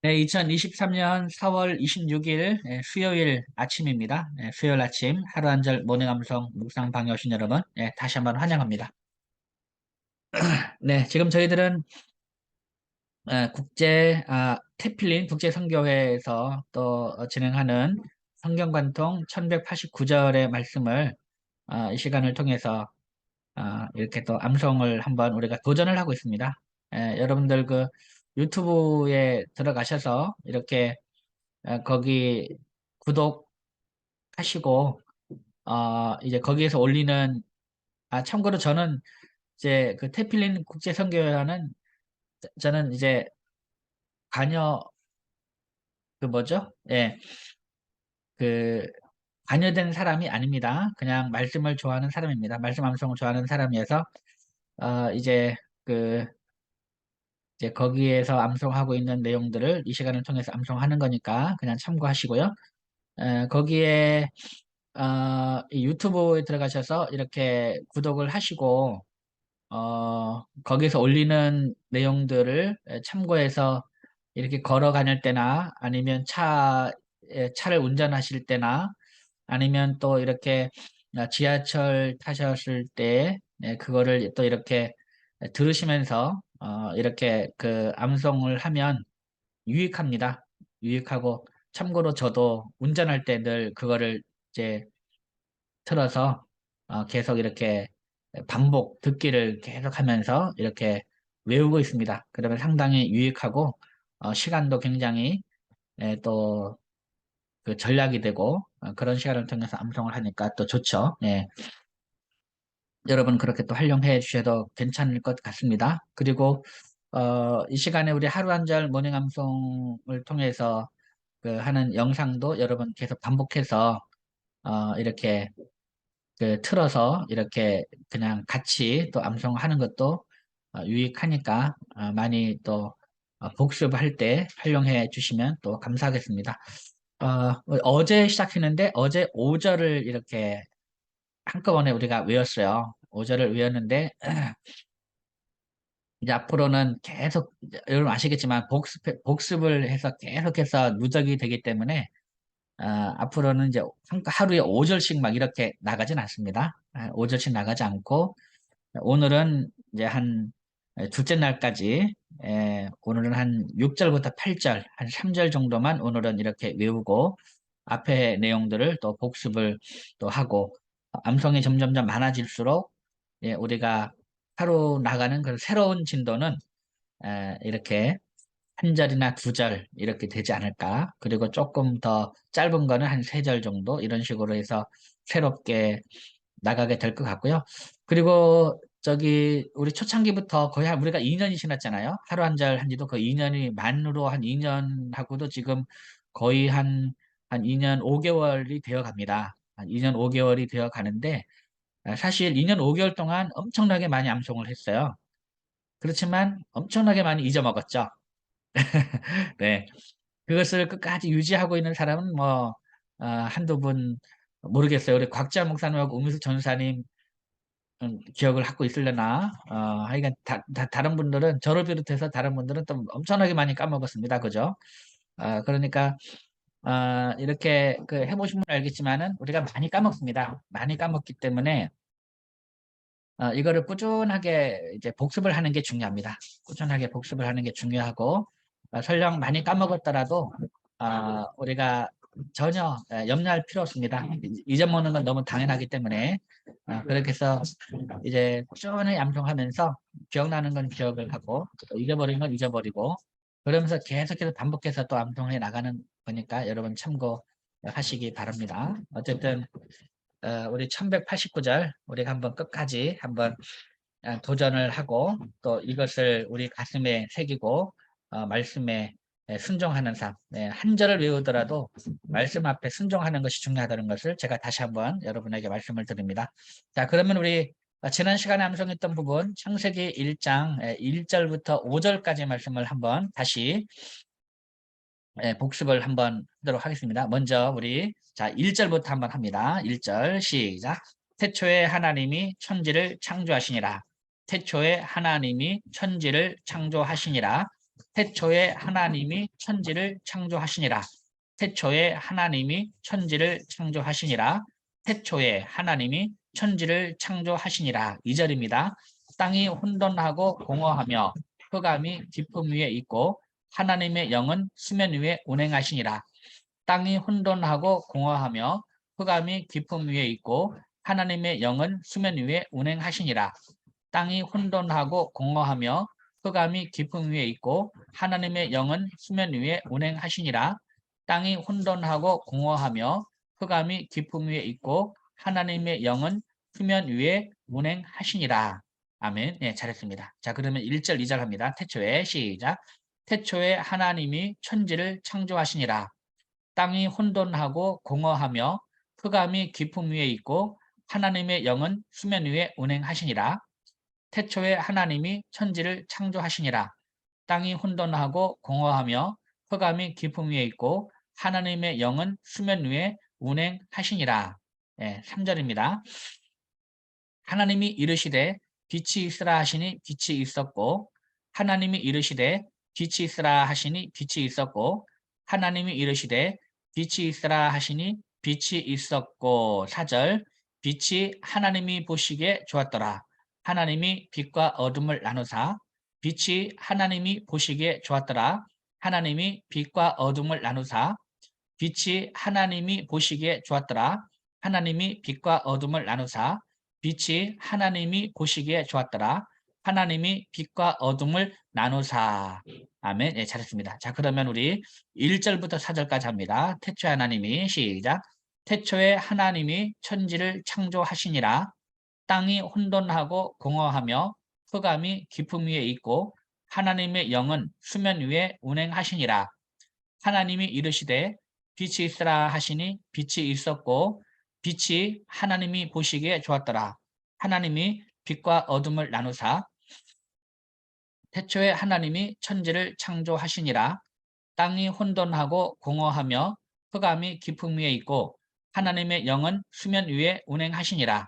네, 2023년 4월 26일 수요일 아침입니다. 수요일 아침 하루 한 절 모닝 암송 묵상 방에 오신 여러분, 다시 한번 환영합니다. 네, 지금 저희들은 태필린 국제선교회에서 또 진행하는 성경관통 1189절의 말씀을 이 시간을 통해서 이렇게 또 암송을 한번 우리가 도전을 하고 있습니다. 여러분들 그 유튜브에 들어가셔서 이렇게 거기 구독하시고 이제 거기에서 올리는 참고로 저는 이제 그 태필린 국제선교회와는 저는 이제 관여 그 뭐죠? 그 관여된 사람이 아닙니다. 그냥 말씀을 좋아하는 사람입니다. 말씀 암송을 좋아하는 사람이어서 이제 그 이제 거기에서 암송하고 있는 내용들을 이 시간을 통해서 암송하는 거니까 그냥 참고하시고요. 거기에 이 유튜브에 들어가셔서 이렇게 구독을 하시고 거기서 올리는 내용들을 참고해서 이렇게 걸어 다닐 때나 아니면 차를 운전하실 때나 아니면 또 이렇게 지하철 타셨을 때 그거를 또 이렇게 들으시면서 이렇게 그 암송을 하면 유익합니다. 유익하고 참고로 저도 운전할 때 늘 그거를 이제 틀어서 계속 이렇게 반복 듣기를 계속 하면서 이렇게 외우고 있습니다. 그러면 상당히 유익하고 시간도 굉장히 또 그 전략이 되고 그런 시간을 통해서 암송을 하니까 또 좋죠. 여러분 그렇게 또 활용해 주셔도 괜찮을 것 같습니다. 그리고 이 시간에 우리 하루 한 절 모닝 암송을 통해서 그 하는 영상도 여러분 계속 반복해서 이렇게 그 틀어서 이렇게 그냥 같이 또 암송하는 것도 유익하니까 많이 또 복습할 때 활용해 주시면 또 감사하겠습니다. 어제 시작했는데 어제 5절을 이렇게 한꺼번에 우리가 외웠어요. 5절을 외웠는데 이제 앞으로는 계속 여러분 아시겠지만 복습을 해서 계속해서 누적이 되기 때문에 앞으로는 이제 하루에 5절씩 막 이렇게 나가진 않습니다. 5절씩 나가지 않고 오늘은 이제 한 둘째 날까지 오늘은 한 6절부터 8절, 한 3절 정도만 오늘은 이렇게 외우고 앞에 내용들을 또 복습을 또 하고 암송이 점점점 많아질수록 우리가 하루 나가는 그 새로운 진도는 이렇게 한 절이나 두 절 이렇게 되지 않을까. 그리고 조금 더 짧은 거는 한 세 절 정도 이런 식으로 해서 새롭게 나가게 될 것 같고요. 그리고 저기 우리 초창기부터 거의 우리가 2년이 지났잖아요. 하루 한 절 한 지도 거의 2년이 만으로 한 2년하고도 지금 거의 한 2년 5개월이 되어 갑니다. 한 2년 5개월이 되어 가는데 사실 2년 5개월 동안 엄청나게 많이 암송을 했어요. 그렇지만 엄청나게 많이 잊어먹었죠. 네. 그것을 끝까지 유지하고 있는 사람은 뭐 한두 분 모르겠어요. 우리 곽자 목사님하고 우미숙 전사님 기억을 갖고 있으려나 하여간 다른 분들은 저를 비롯해서 다른 분들은 또 엄청나게 많이 까먹었습니다. 그죠? 그러니까 이렇게 그 해보신 분은 알겠지만은 우리가 많이 까먹습니다. 많이 까먹기 때문에 이거를 꾸준하게 이제 복습을 하는 게 중요합니다. 꾸준하게 복습을 하는 게 중요하고 설령 많이 까먹었더라도 우리가 전혀 염려할 필요 없습니다. 잊어먹는 건 너무 당연하기 때문에 그렇게 해서 이제 꾸준히 암송하면서 기억나는 건 기억을 하고 또 잊어버린 건 잊어버리고 그러면서 계속해서 반복해서 또 암송해 나가는 거니까 여러분 참고하시기 바랍니다. 어쨌든 우리 1189절 우리가 한번 끝까지 한번 도전을 하고 또 이것을 우리 가슴에 새기고 말씀에 순종하는 삶. 한 절을 외우더라도 말씀 앞에 순종하는 것이 중요하다는 것을 제가 다시 한번 여러분에게 말씀을 드립니다. 자, 그러면 우리 지난 시간에 암송했던 부분 창세기 1장 1절부터 5절까지 말씀을 한번 다시 복습을 한번 하도록 하겠습니다. 먼저 우리 자 1절부터 한번 합니다. 1절 시작. 태초에 하나님이 천지를 창조하시니라. 태초에 하나님이 천지를 창조하시니라. 태초에 하나님이 천지를 창조하시니라. 태초에 하나님이 천지를 창조하시니라. 태초에 하나님이 천지를 창조하시니라. 2절입니다. 땅이 혼돈하고 공허하며 흑암이 깊음 위에 있고 하나님의 영은 수면 위에 운행하시니라. 땅이 혼돈하고 공허하며 흑암이 깊음 위에 있고 하나님의 영은 수면 위에 운행하시니라. 땅이 혼돈하고 공허하며 흑암이 깊음 위에 있고 하나님의 영은 수면 위에 운행하시니라. 땅이 혼돈하고 공허하며 흑암이 깊음 위에 있고 하나님의 영은 수면 위에 운행하시니라. 아멘. 네, 잘했습니다. 자, 그러면 1절, 2절 합니다. 태초에 시작. 태초에 하나님이 천지를 창조하시니라. 땅이 혼돈하고 공허하며 흑암이 깊음 위에 있고 하나님의 영은 수면 위에 운행하시니라. 태초에 하나님이 천지를 창조하시니라. 땅이 혼돈하고 공허하며 흑암이 깊음 위에 있고 하나님의 영은 수면 위에 운행하시니라. 예, 3절입니다. 하나님이 이르시되 빛이 있으라 하시니 빛이 있었고 하나님이 이르시되 빛이 있으라 하시니 빛이 있었고 하나님이 이르시되 빛이 있으라 하시니 빛이 있었고 4절 빛이 하나님이 보시기에 좋았더라. 하나님이 빛과 어둠을 나누사 빛이 하나님이 보시기에 좋았더라. 하나님이 빛과 어둠을 나누사 빛이 하나님이 보시기에 좋았더라. 하나님이 빛과 어둠을 나누사 빛이 하나님이 보시기에 좋았더라. 하나님이 빛과 어둠을 나누사. 아멘. 예, 잘했습니다. 자, 그러면 우리 1절부터 4절까지 합니다. 태초에 하나님이 시작. 태초에 하나님이 천지를 창조하시니라. 땅이 혼돈하고 공허하며 흑암이 깊음 위에 있고 하나님의 영은 수면 위에 운행하시니라. 하나님이 이르시되 빛이 있으라 하시니 빛이 있었고 빛이 하나님이 보시기에 좋았더라. 하나님이 빛과 어둠을 나누사 태초에 하나님이 천지를 창조하시니라. 땅이 혼돈하고 공허하며 흑암이 깊음 위에 있고 하나님의 영은 수면 위에 운행하시니라.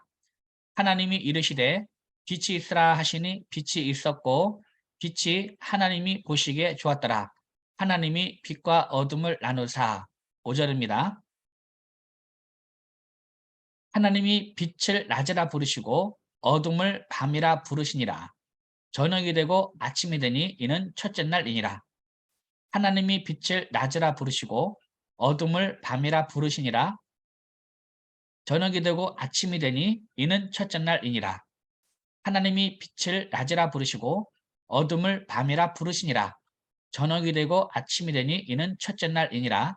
하나님이 이르시되 빛이 있으라 하시니 빛이 있었고 빛이 하나님이 보시기에 좋았더라. 하나님이 빛과 어둠을 나누사. 5절입니다. 하나님이 빛을 낮이라 부르시고 어둠을 밤이라 부르시니라. 저녁이 되고 아침이 되니 이는 첫째 날이니라. 하나님이 빛을 낮이라 부르시고 어둠을 밤이라 부르시니라. 저녁이 되고 아침이 되니 이는 첫째 날이니라. 하나님이 빛을 낮이라 부르시고 어둠을 밤이라 부르시니라. 저녁이 되고 아침이 되니 이는 첫째 날이니라.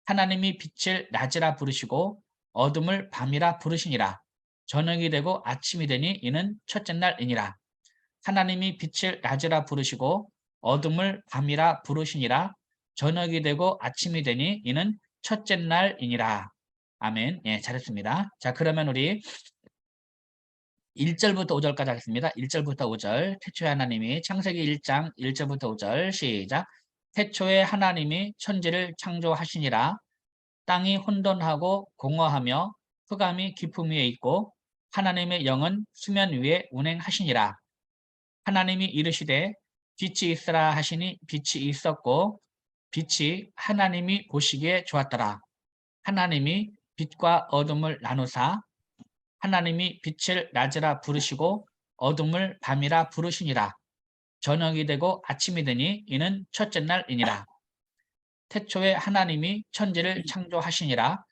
하나님이 빛을 낮이라 부르시고 어둠을 밤이라 부르시니라. 저녁이 되고 아침이 되니 이는 첫째 날이니라. 하나님이 빛을 낮이라 부르시고 어둠을 밤이라 부르시니라. 저녁이 되고 아침이 되니 이는 첫째 날이니라. 아멘. 예, 잘했습니다. 자, 그러면 우리 1절부터 5절까지 하겠습니다. 1절부터 5절. 태초에 하나님이 창세기 1장 1절부터 5절 시작. 태초에 하나님이 천지를 창조하시니라. 땅이 혼돈하고 공허하며 흑암이 깊음 위에 있고 하나님의 영은 수면 위에 운행하시니라. 하나님이 이르시되 빛이 있으라 하시니 빛이 있었고 빛이 하나님이 보시기에 좋았더라. 하나님이 빛과 어둠을 나누사 하나님이 빛을 낮이라 부르시고 어둠을 밤이라 부르시니라. 저녁이 되고 아침이 되니 이는 첫째 날이니라. 태초에 하나님이 천지를 창조하시니라.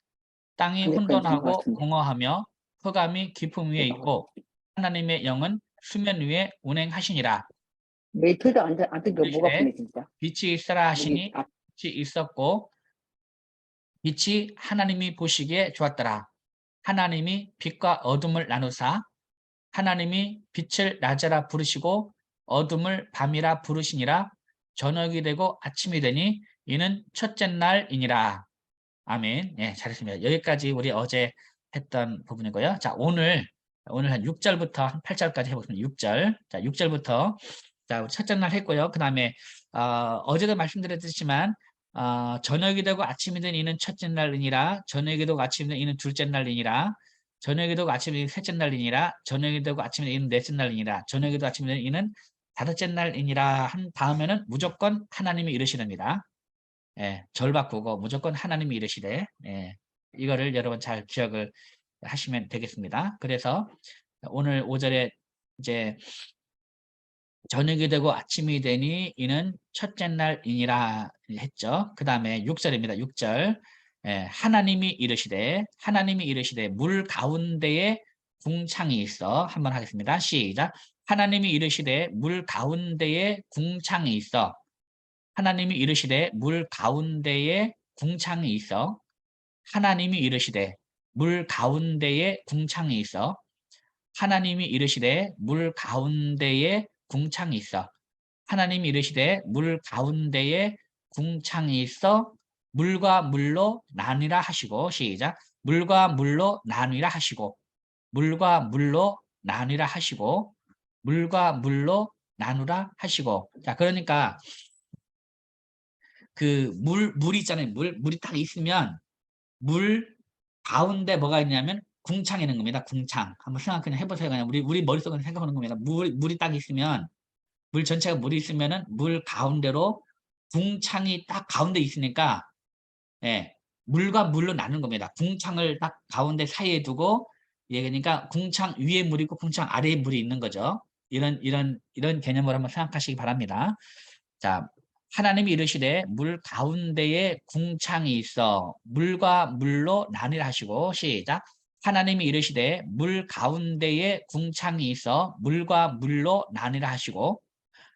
땅이 혼돈하고 공허하며 흑암이 깊음 위에 있고 하나님의 영은 수면 위에 운행하시니라. 메이트도 안 뜬 게 뭐가 아프네 진짜. 빛이 있으라 하시니 빛이 있었고 빛이 하나님이 보시기에 좋았더라. 하나님이 빛과 어둠을 나누사 하나님이 빛을 낮이라 부르시고 어둠을 밤이라 부르시니라. 저녁이 되고 아침이 되니 이는 첫째 날이니라. 아멘. 예, 잘했습니다. 여기까지 우리 어제 했던 부분이고요. 자, 오늘 한 6절부터 한 8절까지 해보겠습니다. 6절. 자, 6절부터 자, 첫째 날 했고요. 그 다음에 어제도 말씀드렸지만 저녁이 되고 아침이 된 이는 첫째 날이니라. 저녁이 되고 아침이 된 이는 둘째 날이니라. 저녁이 되고 아침이 된 셋째 날이니라. 저녁이 되고 아침이 된 이는 넷째 날이니라. 저녁이 되고 아침이 된 이는 다섯째 날이니라 한 다음에는 무조건 하나님이 이르시렵니다. 예, 절 바꾸고 무조건 하나님이 이르시되, 예, 이거를 여러분 잘 기억을 하시면 되겠습니다. 그래서 오늘 5절에 이제 저녁이 되고 아침이 되니 이는 첫째 날이니라 했죠. 그 다음에 6절입니다. 6절. 예, 하나님이 이르시되 물 가운데에 궁창이 있어. 한번 하겠습니다. 시작. 하나님이 이르시되 물 가운데에 궁창이 있어. 하나님이 이르시되 물 가운데에 궁창이 있어. 하나님이 이르시되 물 가운데에 궁창이 있어. 하나님이 이르시되 물 가운데에 궁창이 있어. 하나님이 이르시되 물 가운데에 궁창이 있어 물과 물로 나뉘라 하시고 시작. 물과 물로 나뉘라 하시고 물과 물로 나뉘라 하시고 물과 물로 나누라 하시고. 자, 그러니까 그 물이 있잖아요. 물이 딱 있으면 물 가운데 뭐가 있냐면 궁창이 있는 겁니다. 궁창. 한번 생각 그냥 해보세요. 그냥 우리 머릿속에 생각하는 겁니다. 물이 딱 있으면 물 전체가 물이 있으면은 물 가운데로 궁창이 딱 가운데 있으니까, 예, 물과 물로 나눈 겁니다. 궁창을 딱 가운데 사이에 두고, 예, 그러니까 궁창 위에 물이 있고 궁창 아래에 물이 있는 거죠. 이런 개념으로 한번 생각하시기 바랍니다. 자, 하나님이 이르시되 물 가운데에 궁창이 있어 물과 물로 나뉘라 하시고 시작. 하나님이 이르시되 물 가운데에 궁창이 있어 물과 물로 나뉘라 하시고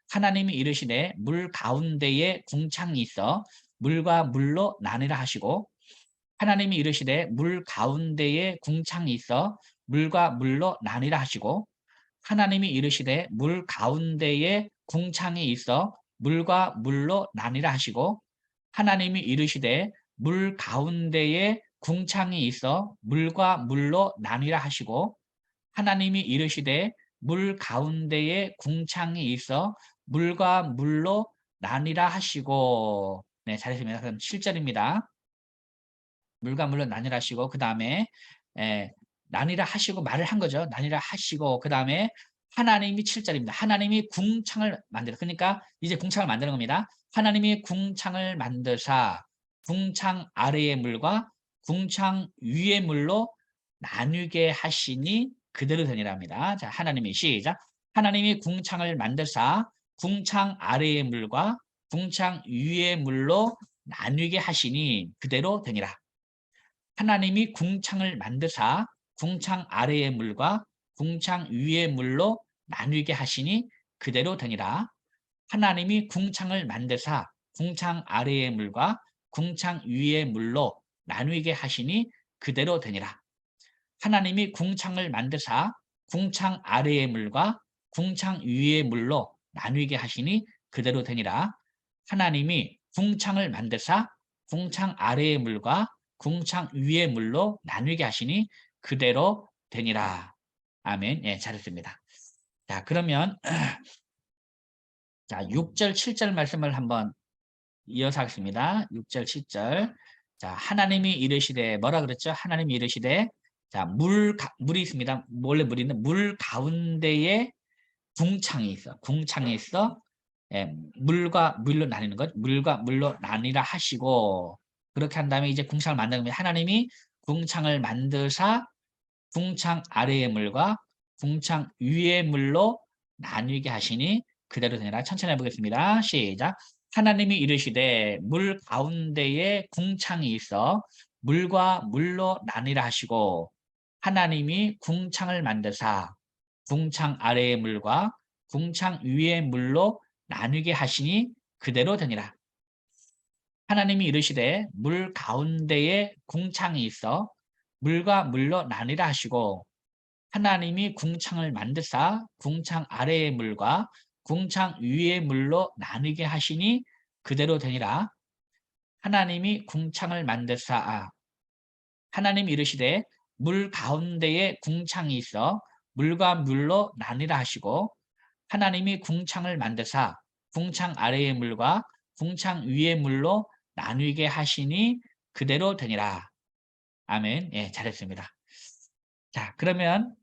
하나님이 이르시되 물 가운데에 궁창이 있어 물과 물로 나뉘라 하시고 하나님이 이르시되 물 가운데에 궁창이 있어 물과 물로 나뉘라 하시고 하나님이 이르시되 물 가운데에 궁창이 있어 물과 물로 나뉘라 하시고 하나님이 이르시되 물 가운데에 궁창이 있어 물과 물로 나뉘라 하시고 하나님이 이르시되 물 가운데에 궁창이 있어 물과 물로 나뉘라 하시고. 네, 잘했습니다. 그럼 7절입니다. 물과 물로 나뉘라 하시고 그 다음에 나뉘라 하시고 말을 한 거죠. 나뉘라 하시고 그 다음에 하나님이 7절입니다. 하나님이 궁창을 만들어. 그러니까 이제 궁창을 만드는 겁니다. 하나님이 궁창을 만드사 궁창 아래의 물과 궁창 위의 물로 나뉘게 하시니 그대로 되니라 합니다. 자, 하나님이 시작. 하나님이 궁창을 만드사 궁창 아래의 물과 궁창 위의 물로 나뉘게 하시니 그대로 되니라. 하나님이 궁창을 만드사 궁창 아래의 물과 궁창 위의 물로 나뉘게 하시니 그대로 되니라. 하나님이 궁창을 만드사 궁창 아래의 물과 궁창 위의 물로 나뉘게 하시니 그대로 되니라. 하나님이 궁창을 만드사 궁창 아래의 물과 궁창 위의 물로 나뉘게 하시니 그대로 되니라. 하나님이 궁창을 만드사 궁창 아래의 물과 궁창 위의 물로 나뉘게 하시니 그대로 되니라. 아멘. 예, 잘했습니다. 자, 그러면 자, 6절, 7절 말씀을 한번 이어서 하겠습니다. 6절, 7절. 자, 하나님이 이르시되 뭐라 그랬죠? 하나님이 이르시되 자, 물이 있습니다. 원래 물이 있는데 물 가운데에 궁창이 있어. 궁창이 있어. 예, 물과 물로 나뉘는 것. 물과 물로 나뉘라 하시고 그렇게 한 다음에 이제 궁창을 만드는 겁니다. 하나님이 궁창을 만드사 궁창 아래의 물과 궁창 위의 물로 나뉘게 하시니 그대로 되니라. 천천히 해보겠습니다. 시작. 하나님이 이르시되 물 가운데에 궁창이 있어 물과 물로 나뉘라 하시고 하나님이 궁창을 만드사 궁창 아래의 물과 궁창 위의 물로 나뉘게 하시니 그대로 되니라. 하나님이 이르시되 물 가운데에 궁창이 있어 물과 물로 나뉘라 하시고 하나님이 궁창을 만드사 궁창 아래의 물과 궁창 위의 물로 나뉘게 하시니 그대로 되니라. 하나님이 궁창을 만드사 하나님 이르시되 물 가운데에 궁창이 있어 물과 물로 나뉘라 하시고 하나님이 궁창을 만드사 궁창 아래의 물과 궁창 위의 물로 나뉘게 하시니 그대로 되니라. 아멘. 예, 잘했습니다. 자, 그러면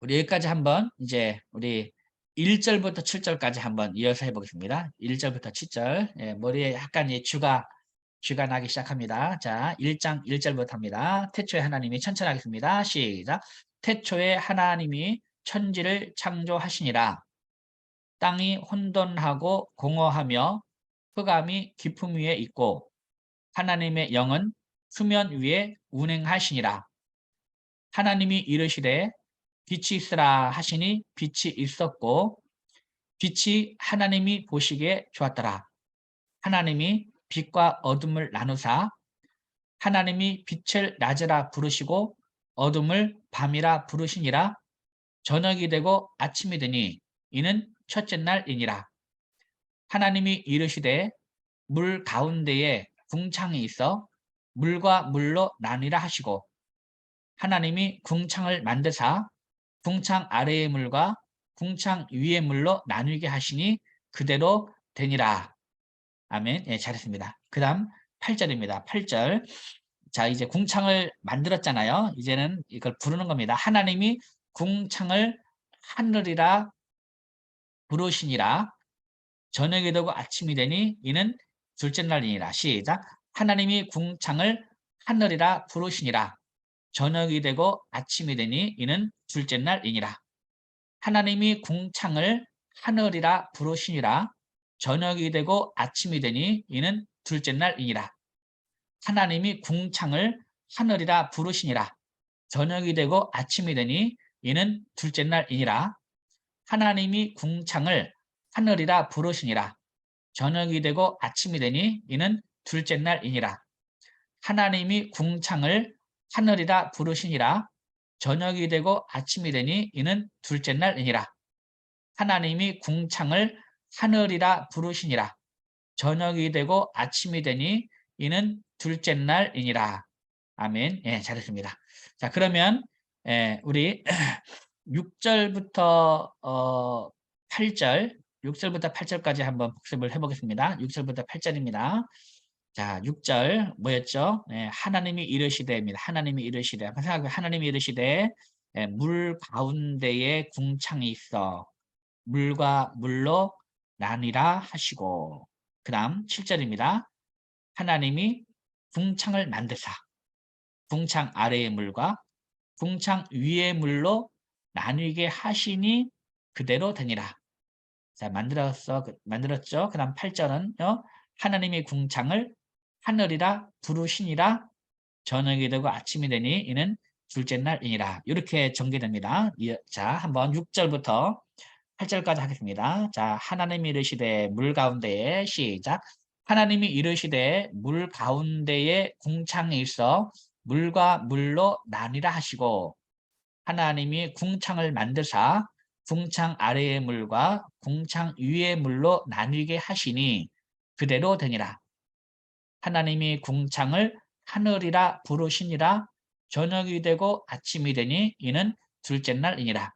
우리 여기까지 한번 이제 우리 1절부터 7절까지 한번 이어서 해보겠습니다. 1절부터 7절. 예, 머리에 약간 쥐가 나기 시작합니다. 자, 1장 1절부터 합니다. 태초에 하나님이 천천히 하겠습니다. 시작. 태초에 하나님이 천지를 창조하시니라. 땅이 혼돈하고 공허하며 흑암이 깊음 위에 있고 하나님의 영은 수면 위에 운행하시니라. 하나님이 이르시되 빛이 있으라 하시니 빛이 있었고 빛이 하나님이 보시기에 좋았더라. 하나님이 빛과 어둠을 나누사 하나님이 빛을 낮이라 부르시고 어둠을 밤이라 부르시니라. 저녁이 되고 아침이 되니 이는 첫째 날이니라. 하나님이 이르시되 물 가운데에 궁창이 있어 물과 물로 나뉘라 하시고 하나님이 궁창을 만드사 궁창 아래의 물과 궁창 위의 물로 나누게 하시니 그대로 되니라. 아멘. 예, 잘했습니다. 그 다음 8절입니다. 8절. 자, 이제 궁창을 만들었잖아요. 이제는 이걸 부르는 겁니다. 하나님이 궁창을 하늘이라 부르시니라. 저녁이 되고 아침이 되니 이는 둘째 날이니라. 시작. 하나님이 궁창을 하늘이라 부르시니라. 저녁이 되고 아침이 되니 이는 둘째 날이니라. 하나님이 궁창을 하늘이라 부르시니라. 저녁이 되고 아침이 되니 이는 둘째 날이니라. 하나님이 궁창을 하늘이라 부르시니라. 저녁이 되고 아침이 되니 이는 둘째 날이니라. 하나님이 궁창을 하늘이라 부르시니라. 저녁이 되고 아침이 되니 이는 둘째 날이니라. 하나님이 궁창을 하늘이라 부르시니라. 저녁이 되고 아침이 되니 이는 둘째 날이니라. 하나님이 궁창을 하늘이라 부르시니라. 저녁이 되고 아침이 되니 이는 둘째 날이니라. 아멘. 예, 잘했습니다. 자, 그러면 우리 6절부터 8절, 6절부터 8절까지 한번 복습을 해보겠습니다. 6절부터 8절입니다. 자, 6절 뭐였죠? 하나님이 이르시되입니다. 하나님이 이르시되. 한번 생각해. 하나님이 이르시되 물 가운데에 궁창이 있어 물과 물로 나뉘라 하시고 그 다음 7절입니다. 하나님이 궁창을 만드사 궁창 아래의 물과 궁창 위의 물로 나뉘게 하시니 그대로 되니라. 자, 만들었죠? 그 다음 8절은요. 하나님이 궁창을 하늘이라 부르시니라. 저녁이 되고 아침이 되니 이는 둘째 날이니라. 이렇게 전개됩니다. 자, 한번 6절부터 8절까지 하겠습니다. 자, 하나님이 이르시되 물 가운데에 시작. 하나님이 이르시되 물 가운데에 궁창이 있어 물과 물로 나뉘라 하시고 하나님이 궁창을 만드사 궁창 아래의 물과 궁창 위의 물로 나뉘게 하시니 그대로 되니라. 하나님이 궁창을 하늘이라 부르시니라. 저녁이 되고 아침이 되니 이는 둘째 날이니라.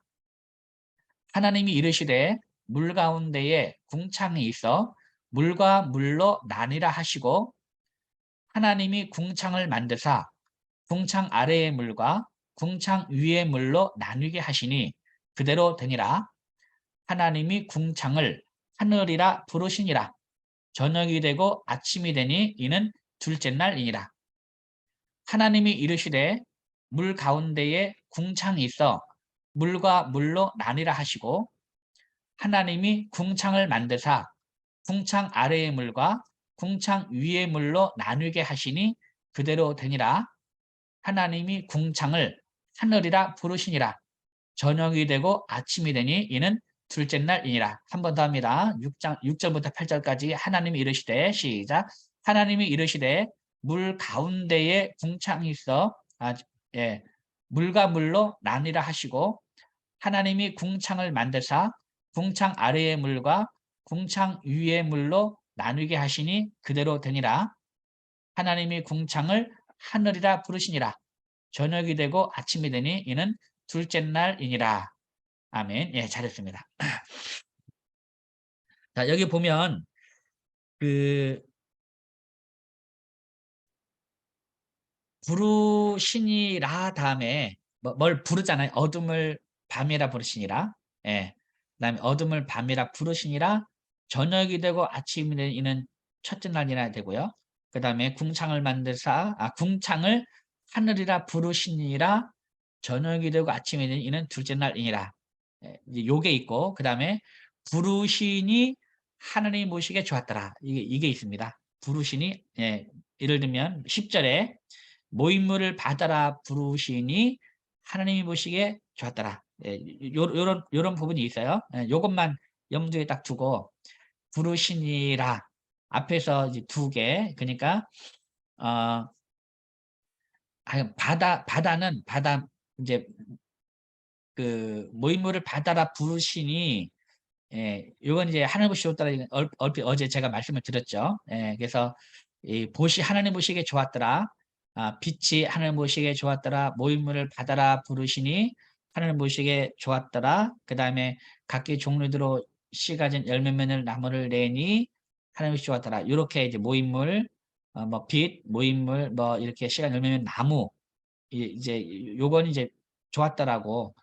하나님이 이르시되 물 가운데에 궁창이 있어 물과 물로 나뉘라 하시고 하나님이 궁창을 만드사 궁창 아래의 물과 궁창 위의 물로 나뉘게 하시니 그대로 되니라. 하나님이 궁창을 하늘이라 부르시니라. 저녁이 되고 아침이 되니 이는 둘째 날이니라. 하나님이 이르시되 물 가운데에 궁창이 있어 물과 물로 나뉘라 하시고 하나님이 궁창을 만드사 궁창 아래의 물과 궁창 위의 물로 나뉘게 하시니 그대로 되니라. 하나님이 궁창을 하늘이라 부르시니라. 저녁이 되고 아침이 되니 이는 둘째 날이니라. 한 번 더 합니다. 6절부터 8절까지 하나님이 이르시되 시작. 하나님이 이르시되 물 가운데에 궁창이 있어 예, 물과 물로 나뉘라 하시고 하나님이 궁창을 만드사 궁창 아래의 물과 궁창 위의 물로 나누게 하시니 그대로 되니라. 하나님이 궁창을 하늘이라 부르시니라. 저녁이 되고 아침이 되니 이는 둘째 날이니라. 아멘. 예, 잘했습니다. 자, 여기 보면 그 부르시니라 다음에 뭘 부르잖아요. 어둠을 밤이라 부르시니라. 예. 그다음에 어둠을 밤이라 부르시니라. 저녁이 되고 아침이 되는 이는 첫째 날이라 되고요. 그다음에 궁창을 하늘이라 부르시니라. 저녁이 되고 아침이 되는 이는 둘째 날이니라. 예, 이제 요게 있고, 그다음에 부르시니 하느님 보시기에 좋았더라. 이게 있습니다. 부르시니, 예, 예를 들면 10절에 모임물을 받아라 부르시니 하느님이 보시기에 좋았더라. 예, 요런 부분이 있어요. 예, 요것만 염두에 딱 두고 부르시니라 앞에서 이제 두 개. 그러니까 어 바다 이제 그 모임물을 받아라 부르시니, 예, 요건 이제 하늘 보시고 따라 얼핏 어제 제가 말씀을 드렸죠. 예, 그래서 이 보시 하나님 보시기에 좋았더라. 빛이 하늘 보시기에 좋았더라. 모임물을 받아라 부르시니 하늘 보시기에 좋았더라. 그 다음에 각기 종류대로 씨 가진 열매맺는 나무를 내니 하나님 보시기에 좋았더라. 이렇게 이제 모임물, 뭐 빛, 모임물, 뭐 이렇게 씨가 열매맺는 나무, 이제 요건 이제 좋았더라고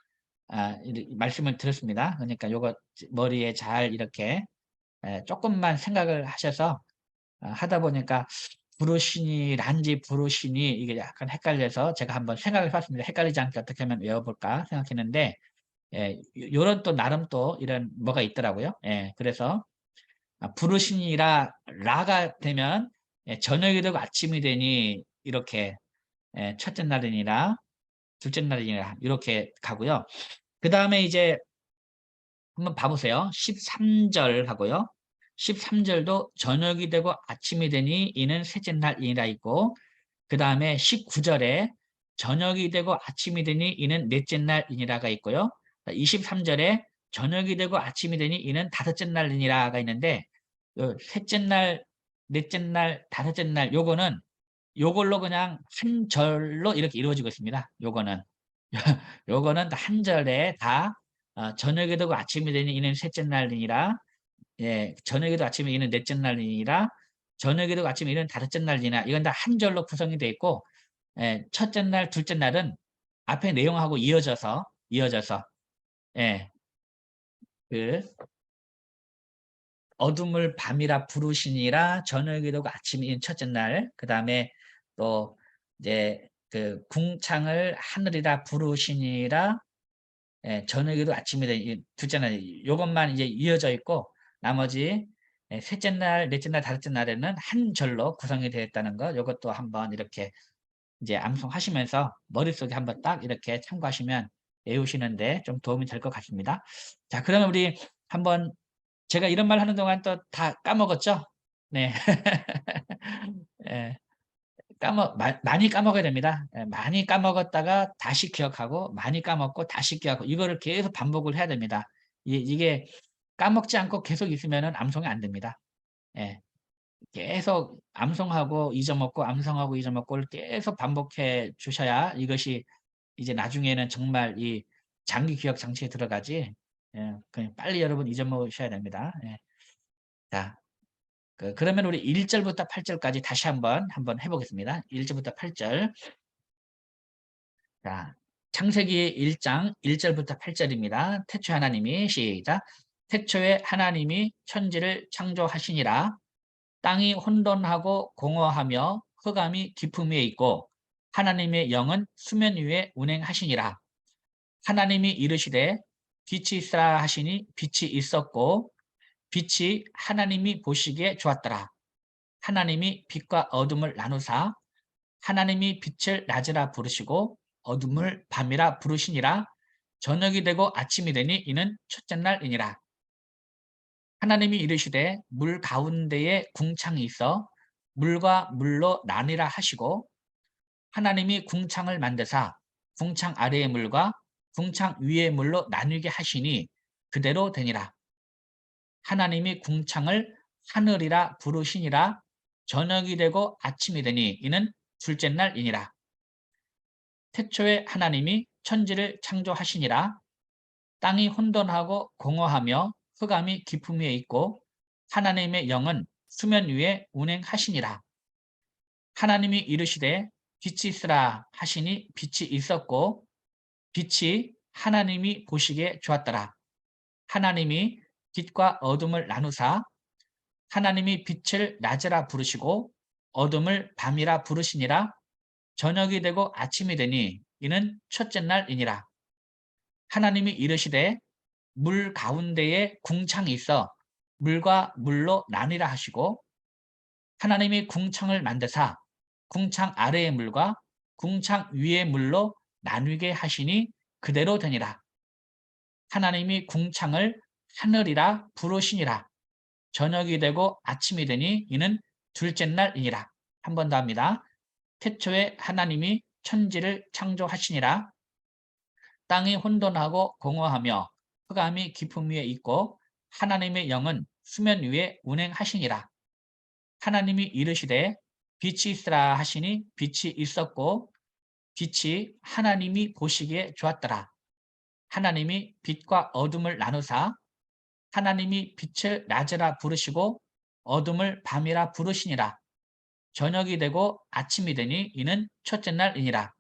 말씀을 드렸습니다. 그러니까 요거 머리에 잘 이렇게 조금만 생각을 하셔서 하다 보니까 부르시니란지 부르시니 이게 약간 헷갈려서 제가 한번 생각을 해봤습니다. 헷갈리지 않게 어떻게 하면 외워볼까 생각했는데, 예, 요런 또 나름 또 이런 뭐가 있더라고요. 예, 그래서 부르시니라 라가 되면 저녁이 되고 아침이 되니 이렇게 첫째 날이니라 둘째 날이니라 이렇게 가고요. 그 다음에 이제 한번 봐보세요. 13절 하고요. 13절도 저녁이 되고 아침이 되니 이는 셋째 날이라 있고, 그 다음에 19절에 저녁이 되고 아침이 되니 이는 넷째 날이니라가 있고요. 23절에 저녁이 되고 아침이 되니 이는 다섯째 날이니라가 있는데, 셋째 날, 넷째 날, 다섯째 날 요거는 요걸로 그냥 한 절로 이렇게 이루어지고 있습니다. 요거는 요거는 한 절에 다 저녁이 되고 아침이 되니 이는 셋째 날이니라. 예, 저녁이 되고 아침이 이는 넷째 날이니라. 저녁이 되고 아침이 이는 다섯째 날이니라. 이건 다 한 절로 구성이 되어 있고, 예, 첫째 날, 둘째 날은 앞에 내용하고 이어져서 예, 그 어둠을 밤이라 부르시니라. 저녁이 되고 아침이 이는 첫째 날. 그 다음에 또 이제 그 궁창을 하늘이라 부르시니라. 예, 저녁에도 아침이 되 둘째 날 요것만 이제 이어져 있고, 나머지 셋째 날, 넷째 날, 다섯째 날에는 한 절로 구성이 되어 있다는 거, 요것도 한번 이렇게 이제 암송하시면서 머릿속에 한번 딱 이렇게 참고하시면 외우시는데 좀 도움이 될 것 같습니다. 자, 그러면 우리 한번 제가 이런 말 하는 동안 또 다 까먹었죠? 네. 예. 많이 까먹어야 됩니다. 예, 많이 까먹었다가 다시 기억하고 많이 까먹고 다시 기억하고 이거를 계속 반복을 해야 됩니다. 이게 까먹지 않고 계속 있으면 암송이 안 됩니다. 예, 계속 암송하고 잊어먹고 암송하고 잊어먹고를 계속 반복해 주셔야 이것이 이제 나중에는 정말 이 장기 기억 장치에 들어가지. 예, 그냥 빨리 여러분 잊어먹으셔야 됩니다. 예. 자, 그러면 우리 1절부터 8절까지 다시 한번 해보겠습니다. 1절부터 8절. 자, 창세기 1장 1절부터 8절입니다. 태초에 하나님이 시작. 태초에 하나님이 천지를 창조하시니라. 땅이 혼돈하고 공허하며 흑암이 깊음 위에 있고 하나님의 영은 수면 위에 운행하시니라. 하나님이 이르시되 빛이 있으라 하시니 빛이 있었고 빛이 하나님이 보시기에 좋았더라. 하나님이 빛과 어둠을 나누사 하나님이 빛을 낮이라 부르시고 어둠을 밤이라 부르시니라. 저녁이 되고 아침이 되니 이는 첫째 날이니라. 하나님이 이르시되 물 가운데에 궁창이 있어 물과 물로 나뉘라 하시고 하나님이 궁창을 만드사 궁창 아래의 물과 궁창 위의 물로 나뉘게 하시니 그대로 되니라. 하나님이 궁창을 하늘이라 부르시니라. 저녁이 되고 아침이 되니 이는 둘째 날이니라. 태초에 하나님이 천지를 창조하시니라. 땅이 혼돈하고 공허하며 흑암이 깊음 위에 있고 하나님의 영은 수면 위에 운행하시니라. 하나님이 이르시되 빛이 있으라 하시니 빛이 있었고 빛이 하나님이 보시기에 좋았더라. 하나님이 빛과 어둠을 나누사 하나님이 빛을 낮이라 부르시고 어둠을 밤이라 부르시니라. 저녁이 되고 아침이 되니 이는 첫째 날이니라. 하나님이 이르시되 물 가운데에 궁창이 있어 물과 물로 나뉘라 하시고 하나님이 궁창을 만드사 궁창 아래의 물과 궁창 위의 물로 나뉘게 하시니 그대로 되니라. 하나님이 궁창을 하늘이라 부르시니라. 저녁이 되고 아침이 되니 이는 둘째 날이니라. 한 번 더 합니다. 태초에 하나님이 천지를 창조하시니라. 땅이 혼돈하고 공허하며 흑암이 깊음 위에 있고 하나님의 영은 수면 위에 운행하시니라. 하나님이 이르시되 빛이 있으라 하시니 빛이 있었고 빛이 하나님이 보시기에 좋았더라. 하나님이 빛과 어둠을 나누사 하나님이 빛을 낮이라 부르시고 어둠을 밤이라 부르시니라. 저녁이 되고 아침이 되니 이는 첫째 날이니라.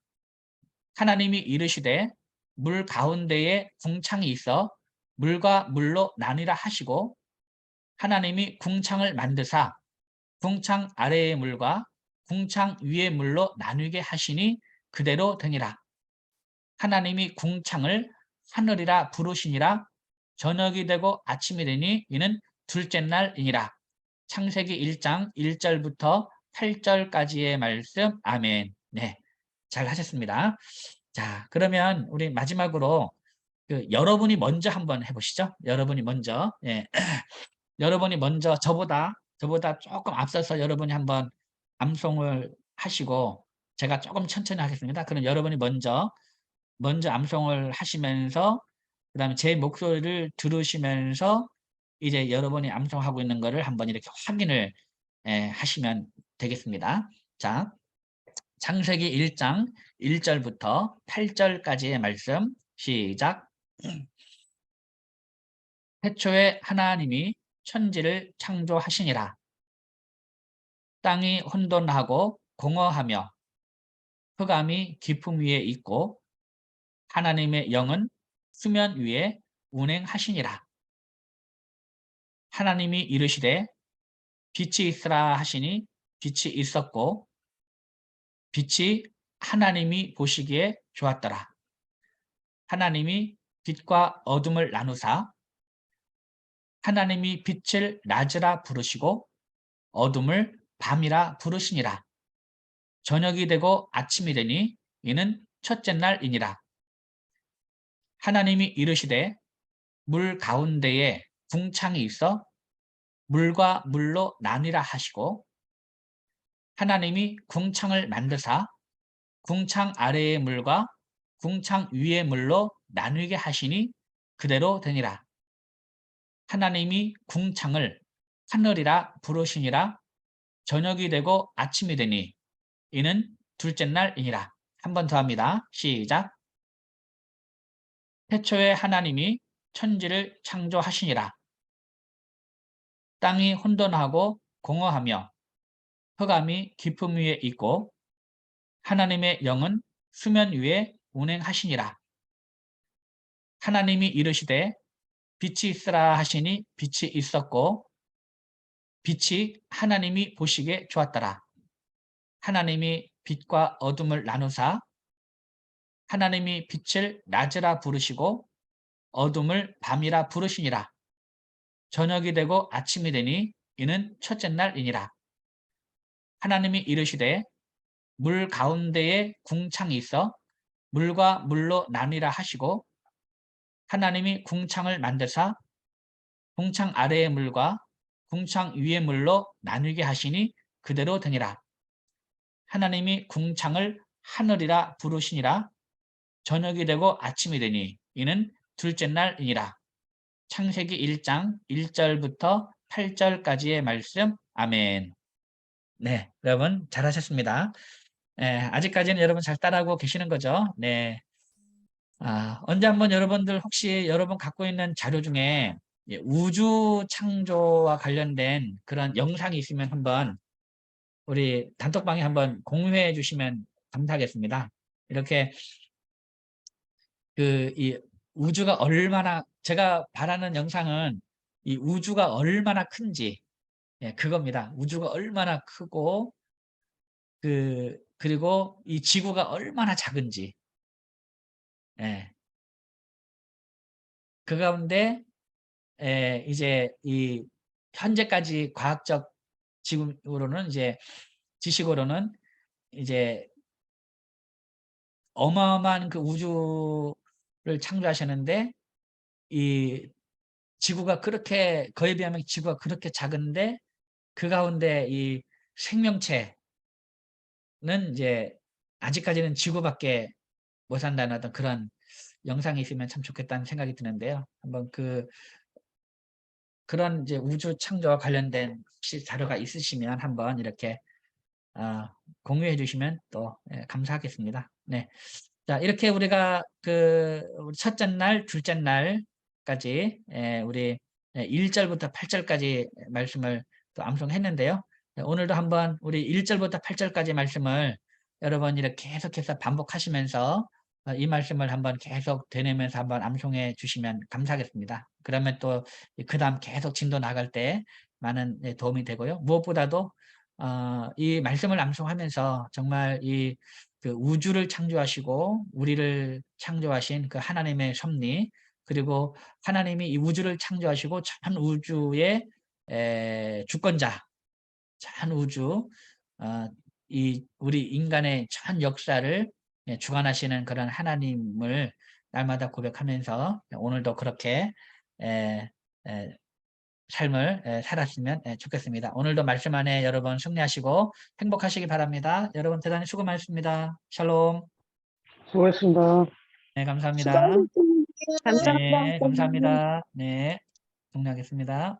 하나님이 이르시되 물 가운데에 궁창이 있어 물과 물로 나뉘라 하시고 하나님이 궁창을 만드사 궁창 아래의 물과 궁창 위의 물로 나뉘게 하시니 그대로 되니라. 하나님이 궁창을 하늘이라 부르시니라. 저녁이 되고 아침이 되니 이는 둘째 날이니라. 창세기 1장 1절부터 8절까지의 말씀. 아멘. 네, 잘 하셨습니다. 자, 그러면 우리 마지막으로 여러분이 먼저 한번 해보시죠. 여러분이 먼저. 예. 여러분이 먼저 저보다 조금 앞서서 여러분이 한번 암송을 하시고 제가 조금 천천히 하겠습니다. 그럼 여러분이 먼저 암송을 하시면서 그다음에 제 목소리를 들으시면서 이제 여러분이 암송하고 있는 거를 한번 이렇게 확인을 하시면 되겠습니다. 자, 창세기 1장 1절부터 8절까지의 말씀 시작. 태초에 하나님이 천지를 창조하시니라. 땅이 혼돈하고 공허하며 흑암이 깊음 위에 있고 하나님의 영은 수면 위에 운행하시니라. 하나님이 이르시되 빛이 있으라 하시니 빛이 있었고 빛이 하나님이 보시기에 좋았더라. 하나님이 빛과 어둠을 나누사 하나님이 빛을 낮이라 부르시고 어둠을 밤이라 부르시니라. 저녁이 되고 아침이 되니 이는 첫째 날이니라. 하나님이 이르시되 물 가운데에 궁창이 있어 물과 물로 나뉘라 하시고 하나님이 궁창을 만드사 궁창 아래의 물과 궁창 위의 물로 나누게 하시니 그대로 되니라. 하나님이 궁창을 하늘이라 부르시니라. 저녁이 되고 아침이 되니 이는 둘째 날이니라. 한 번 더 합니다. 시작. 태초에 하나님이 천지를 창조하시니라. 땅이 혼돈하고 공허하며 흑암이 깊음 위에 있고 하나님의 영은 수면 위에 운행하시니라. 하나님이 이르시되 빛이 있으라 하시니 빛이 있었고 빛이 하나님이 보시기에 좋았더라. 하나님이 빛과 어둠을 나누사 하나님이 빛을 낮이라 부르시고 어둠을 밤이라 부르시니라. 저녁이 되고 아침이 되니 이는 첫째 날이니라. 하나님이 이르시되 물 가운데에 궁창이 있어 물과 물로 나뉘라 하시고 하나님이 궁창을 만드사 궁창 아래의 물과 궁창 위의 물로 나누게 하시니 그대로 되니라. 하나님이 궁창을 하늘이라 부르시니라. 저녁이 되고 아침이 되니 이는 둘째 날이니라. 창세기 1장 1절부터 8절까지의 말씀. 아멘. 네, 여러분 잘하셨습니다. 아직까지는 여러분 잘 따라하고 계시는 거죠? 네. 언제 한번 여러분들 혹시 여러분 갖고 있는 자료 중에 우주 창조와 관련된 그런 영상이 있으면 한번 우리 단톡방에 한번 공유해 주시면 감사하겠습니다. 이렇게 이 우주가 얼마나, 제가 바라는 영상은 이 우주가 얼마나 큰지, 예, 그겁니다. 우주가 얼마나 크고, 그리고 이 지구가 얼마나 작은지, 예. 그 가운데, 이제 이 현재까지 과학적 지금으로는 이제 지식으로는 이제 어마어마한 그 우주를 창조하셨는데 이 지구가 그렇게 그에 비하면 지구가 그렇게 작은데 그 가운데 이 생명체는 이제 아직까지는 지구밖에 못 산다는 어떤 그런 영상이 있으면 참 좋겠다는 생각이 드는데요. 한번 그런 이제 우주 창조와 관련된 혹시 자료가 있으시면 한번 이렇게 공유해 주시면 또 감사하겠습니다. 네. 자, 이렇게 우리가 우리 첫째 날, 둘째 날까지 우리 1절부터 8절까지 말씀을 또 암송했는데요. 오늘도 한번 우리 1절부터 8절까지 말씀을 여러분 이렇게 계속해서 반복하시면서 이 말씀을 한번 계속 되뇌면서 한번 암송해 주시면 감사하겠습니다. 그러면 또 그 다음 계속 진도 나갈 때 많은 도움이 되고요. 무엇보다도 이 말씀을 암송하면서 정말 그 우주를 창조하시고 우리를 창조하신 그 하나님의 섭리, 그리고 하나님이 이 우주를 창조하시고 전 우주의 주권자, 전 우주, 이 우리 인간의 전 역사를 주관하시는 그런 하나님을 날마다 고백하면서 오늘도 그렇게 에, 에, 삶을 살았으면 좋겠습니다. 오늘도 말씀 안에 여러분 승리하시고 행복하시기 바랍니다. 여러분 대단히 수고 많으셨습니다. 샬롬. 수고했습니다. 네, 감사합니다. 수고하셨습니다. 감사합니다. 네, 감사합니다. 네, 종료하겠습니다.